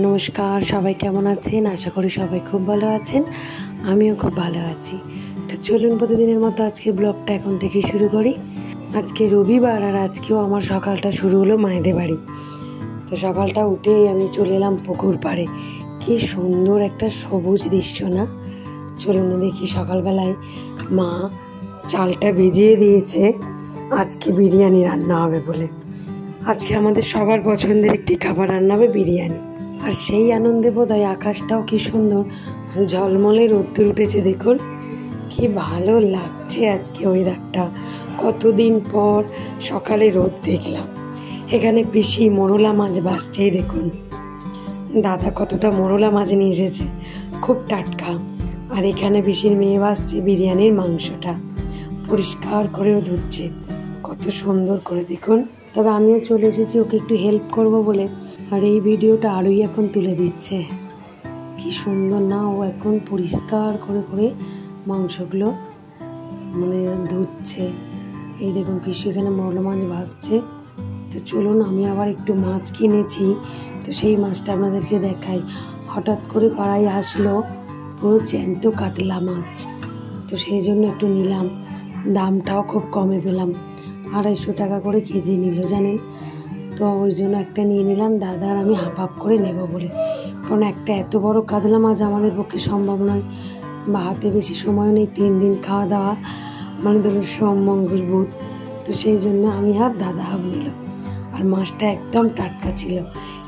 নমস্কার, সবাই কেমন আছেন? আশা করি সবাই খুব ভালো আছেন। আমিও খুব ভালো আছি। তো চলুন প্রতিদিনের মতো আজকের ব্লগটা এখন থেকে শুরু করি। আজকে রবিবার আর আজকেও আমার সকালটা শুরু হলো মায়েদের বাড়ি। তো সকালটা উঠেই আমি চলে এলাম পুকুর পাড়ে। কি সুন্দর একটা সবুজ দৃশ্য না? চলুন দেখি। সকালবেলায় মা চালটা ভিজিয়ে দিয়েছে আজকে বিরিয়ানি রান্না হবে বলে। আজকে আমাদের সবার পছন্দের একটি খাবার রান্না হবে বিরিয়ানি। আর সেই আনন্দে বোধহয় আকাশটাও কি সুন্দর ঝলমলে রোদ্দুর উঠেছে। দেখুন কি ভালো লাগছে আজকে ওয়েদারটা। কতদিন পর সকালে রোদ দেখলাম। এখানে পিসি মোরলা মাছ ভাজছেই দেখুন। দাদা কতটা মোরলা মাছ নিয়ে এসেছে, খুব টাটকা। আর এখানে পিসির মেয়ে ভাজছে বিরিয়ানির মাংসটা, পরিষ্কার করেও ধুচ্ছে কত সুন্দর করে দেখুন। তবে আমিও চলে এসেছি ওকে একটু হেল্প করব বলে। আর এই ভিডিওটা আরোই এখন তুলে দিচ্ছে। কি সুন্দর না? ও এখন পরিষ্কার করে করে মাংসগুলো ধুচ্ছে। এই দেখুন পিসু এখানে মোরলা মাছ ভাজছে। তো চলুন, আমি আবার একটু মাছ কিনেছি, তো সেই মাছটা আপনাদেরকে দেখাই। হঠাৎ করে পাড়ায় আসলো পুরো জ্যান্ত কাতলা মাছ, তো সেই জন্য একটু নিলাম। দামটাও খুব কমে পেলাম, 250 টাকা করে কেজি নিল জানেন। তো ওই জন্য একটা নিয়ে নিলাম, দাদা আর আমি হাফ হাফ করে নেব বলে। কারণ একটা এত বড় কাতলা মাছ আমাদের পক্ষে সম্ভব নয়, বা হাতে বেশি সময় নেই। 3 দিন খাওয়া দাওয়া, ধরুন সোম মঙ্গল বুধ। তো সেই জন্য আমি হাফ, দাদা হাফ নিল। আর মাছটা একদম টাটকা ছিল।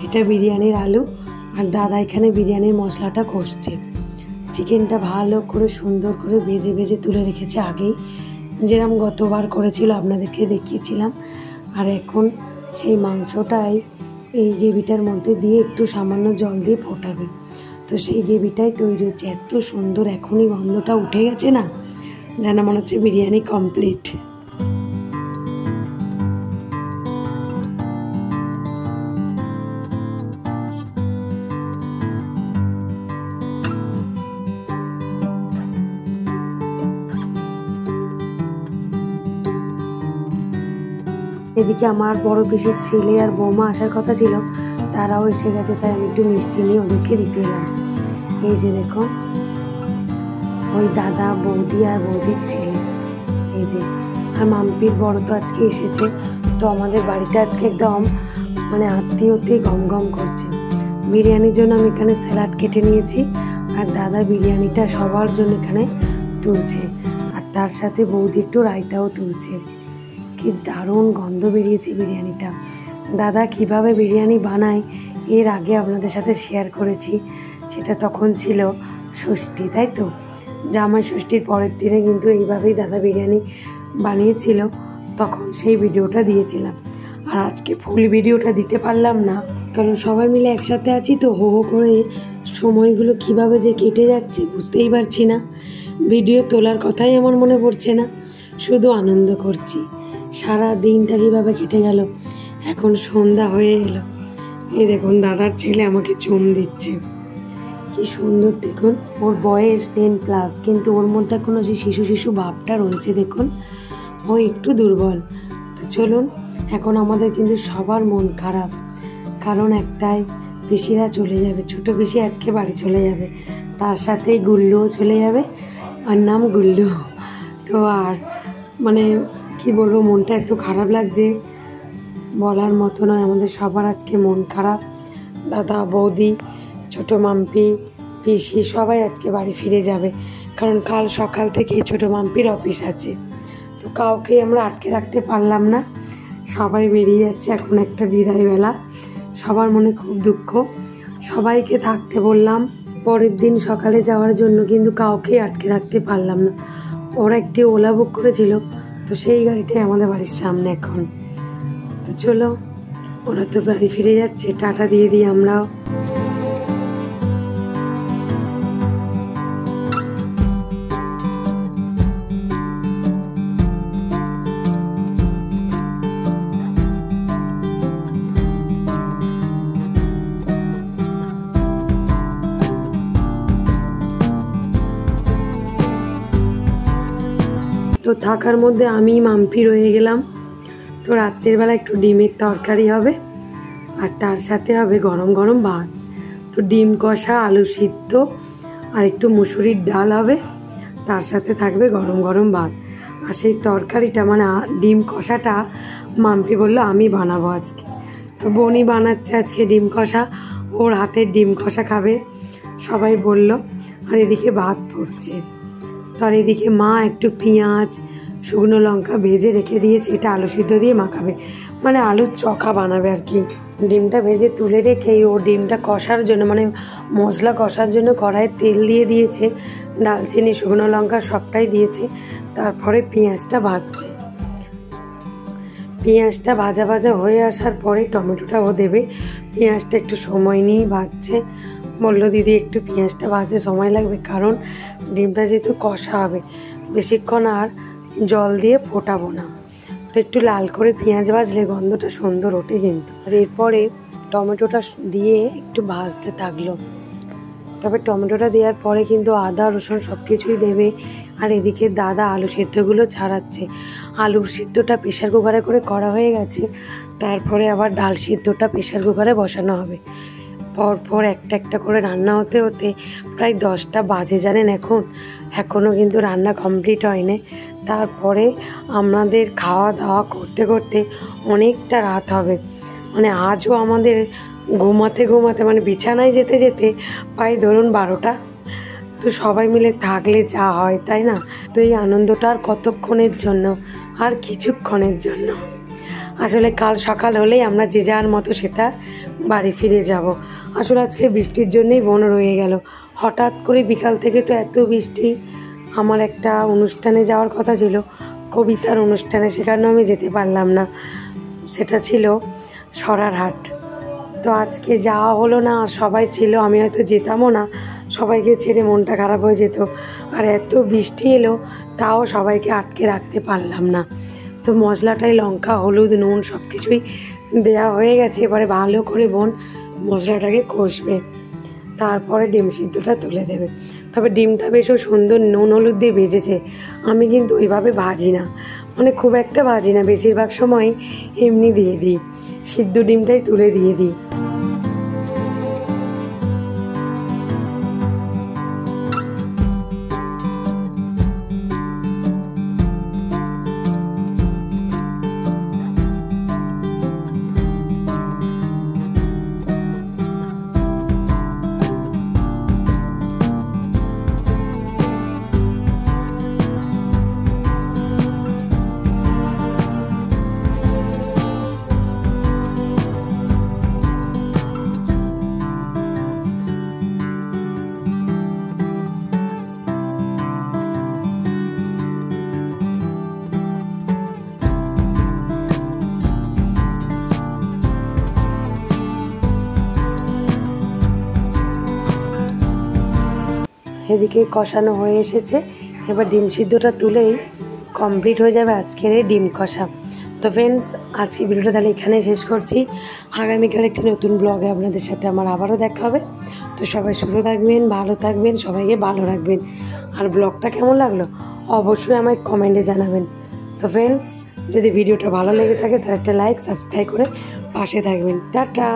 এটা বিরিয়ানির আলু, আর দাদা এখানে বিরিয়ানির মশলাটা কষছে। চিকেনটা ভালো করে সুন্দর করে ভেজে ভেজে তুলে রেখেছে আগেই, যেরকম গতবার করেছিল আপনাদেরকে দেখিয়েছিলাম। আর এখন সেই মাংসটাই এই গ্রেভিটার মধ্যে দিয়ে একটু সামান্য জল দিয়ে ফোটাবে। তো সেই গ্রেভিটাই তৈরি হচ্ছে। এত সুন্দর, এখনই গন্ধটা উঠে গেছে না, যেন মনে হচ্ছে বিরিয়ানি কমপ্লিট। এদিকে আমার বড় পিসির ছেলে আর বৌমা আসার কথা ছিল, তারাও এসে গেছে। তাই আমি একটু মিষ্টি নিয়ে ওদেরকে দিতে এলাম। এই যে দেখুন, ওই দাদা, বৌদি আর বৌদির ছেলে। এই যে, আর মাম্পির বড় তো আজকে এসেছে। তো আমাদের বাড়িতে আজকে একদম আত্মীয়তে গম গম করছে। বিরিয়ানির জন্য আমি এখানে স্যালাড কেটে নিয়েছি, আর দাদা বিরিয়ানিটা সবার জন্য এখানে তুলছে। আর তার সাথে বৌদি একটু রায়তাও তুলছে। কি দারুণ গন্ধ বেরিয়েছে বিরিয়ানিটা। দাদা কিভাবে বিরিয়ানি বানায় এর আগে আপনাদের সাথে শেয়ার করেছি। সেটা তখন ছিল ষষ্ঠী, তাই তো? জামাই ষষ্ঠীর পরের দিনে কিন্তু এইভাবেই দাদা বিরিয়ানি বানিয়েছিল, তখন সেই ভিডিওটা দিয়েছিলাম। আর আজকে ফুল ভিডিওটা দিতে পারলাম না, কারণ সবাই মিলে একসাথে আছি তো, হো হো করে সময়গুলো কিভাবে যে কেটে যাচ্ছে বুঝতেই পারছি না। ভিডিও তোলার কথাই আমার মনে পড়ছে না, শুধু আনন্দ করছি। সারা দিনটা কীভাবে কেটে গেল। এখন সন্ধ্যা হয়ে এলো। এই দেখুন দাদার ছেলে আমাকে চুম দিচ্ছে, কি সুন্দর দেখুন। ওর বয়স 10+, কিন্তু ওর মধ্যে এখনও যে শিশু শিশু ভাবটা রয়েছে দেখুন। ও একটু দুর্বল। তো চলুন, এখন আমাদের কিন্তু সবার মন খারাপ, কারণ একটাই, পিসিরা চলে যাবে। ছোটো পিসি আজকে বাড়ি চলে যাবে, তার সাথে গুল্লুও চলে যাবে, আর নাম গুল্লু। তো আর কি বলবো, মনটা এত খারাপ লাগছে, বলার মতো নয়। আমাদের সবার আজকে মন খারাপ। দাদা, বৌদি, ছোটো মাম্পি, পিসি সবাই আজকে বাড়ি ফিরে যাবে, কারণ কাল সকাল থেকেই ছোটো মাম্পির অফিস আছে। তো কাউকে আমরা আটকে রাখতে পারলাম না, সবাই বেরিয়ে যাচ্ছে। এখন একটা বিদায় বেলা, সবার মনে খুব দুঃখ। সবাইকে থাকতে বললাম পরের দিন সকালে যাওয়ার জন্য, কিন্তু কাউকে আটকে রাখতে পারলাম না। ওরা একটি ওলা বুক করেছিল, তো সেই গাড়িটাই আমাদের বাড়ির সামনে এখন। তো চলো, ওরা তো বাড়ি ফিরে যাচ্ছে, টাটা দিয়ে দিই আমরাও। তো থাকার মধ্যে আমি মাম্পি রয়ে গেলাম। তো রাত্রের বেলা একটু ডিমের তরকারি হবে, আর তার সাথে হবে গরম গরম ভাত। তো তো ডিম কষা, আলু সিদ্ধ আর একটু মুসুরির ডাল হবে, তার সাথে থাকবে গরম গরম ভাত। আর সেই তরকারিটা মানে ডিম কষাটা মাম্পি বললো আমি বানাবো আজকে। তো বোনই বানাচ্ছে আজকে ডিম কষা, ওর হাতের ডিম কষা খাবে সবাই বলল। আর এদিকে ভাত ফুটছে। তো আর এদিকে মা একটু পেঁয়াজ শুকনো লঙ্কা ভেজে রেখে দিয়েছে, এটা আলু সিদ্ধ দিয়ে মাখাবে, মানে আলুর চখা বানাবে আর কি। ডিমটা ভেজে তুলে রেখেই ও ডিমটা কষার জন্য মানে মশলা কষার জন্য কড়াইয়ে তেল দিয়ে দিয়েছে, ডালচিনি শুকনো লঙ্কা সবটাই দিয়েছে, তারপরে পেঁয়াজটা ভাজছে। পেঁয়াজটা ভাজা ভাজা হয়ে আসার পরে টমেটোটা ও দেবে। পেঁয়াজটা একটু সময় নিয়েই ভাজছে, বললো দিদি একটু পেঁয়াজটা ভাজতে সময় লাগবে, কারণ ডিমটা যেহেতু কষা হবে বেশিক্ষণ আর জল দিয়ে ফোটাবো না, তো একটু লাল করে পেঁয়াজ ভাজলে গন্ধটা সুন্দর ওঠে কিন্তু। আর এরপরে টমেটোটা দিয়ে একটু ভাজতে থাকলো। তবে টমেটোটা দেওয়ার পরে কিন্তু আদা রসুন সব কিছুই দেবে। আর এদিকে দাদা আলু সিদ্ধগুলো ছাড়াচ্ছে। আলু সিদ্ধটা প্রেশার কুকারে করে করা হয়ে গেছে, তারপরে আবার ডাল সিদ্ধটা প্রেশার কুকারে বসানো হবে। পরপর একটা একটা করে রান্না হতে হতে প্রায় 10টা বাজে জানেন। এখনও কিন্তু রান্না কমপ্লিট হয়নি। তারপরে আমাদের খাওয়া দাওয়া করতে করতে অনেকটা রাত হবে, মানে আজও আমাদের ঘুমাতে ঘুমাতে মানে বিছানায় যেতে যেতে প্রায় ধরুন 12টা। তো সবাই মিলে থাকলে যা হয় তাই না। তো এই আনন্দটা আর কতক্ষণের জন্য, আর কিছুক্ষণের জন্য। আসলে কাল সকাল হলেই আমরা যে যার মতো সেটা বাড়ি ফিরে যাব। আসলে আজকে বৃষ্টির জন্যই বোন রয়ে গেল। হঠাৎ করে বিকাল থেকে তো এত বৃষ্টি। আমার একটা অনুষ্ঠানে যাওয়ার কথা ছিল, কবিতার অনুষ্ঠানে, সেখানেও আমি যেতে পারলাম না, সেটা ছিল সরারহাট। তো আজকে যাওয়া হলো না, আর সবাই ছিল, আমি হয়তো যেতামও না, সবাইকে ছেড়ে মনটা খারাপ হয়ে যেত। আর এত বৃষ্টি এলো তাও সবাইকে আটকে রাখতে পারলাম না। তো মশলাটাই লঙ্কা হলুদ নুন সব কিছুই দেওয়া হয়ে গেছে, এবারে ভালো করে বোন মশলাটাকে কষবে, তারপরে ডিম সিদ্ধটা তুলে দেবে। তবে ডিমটা বেশও সুন্দর নুন হলুদ দিয়ে ভেজেছে। আমি কিন্তু ওইভাবে ভাজি না, মানে খুব একটা ভাজি না, বেশিরভাগ সময় এমনি দিয়ে দিই, সিদ্ধ ডিমটাই তুলে দিয়ে দিই। এদিকে কষানো হয়ে এসেছে, এবার ডিম সিদ্ধটা তুলেই কমপ্লিট হয়ে যাবে আজকের এই ডিম কষা। তো ফ্রেন্ডস, আজকে ভিডিওটা তাহলে এখানে শেষ করছি। আগামীকাল একটি নতুন ব্লগে আপনাদের সাথে আমার আবারও দেখা হবে। তো সবাই সুস্থ থাকবেন, ভালো থাকবেন, সবাইকে ভালো রাখবেন। আর ব্লগটা কেমন লাগলো অবশ্যই আমায় কমেন্টে জানাবেন। তো ফ্রেন্ডস, যদি ভিডিওটা ভালো লেগে থাকে তাহলে একটা লাইক সাবস্ক্রাইব করে পাশে থাকবেন। টাটা।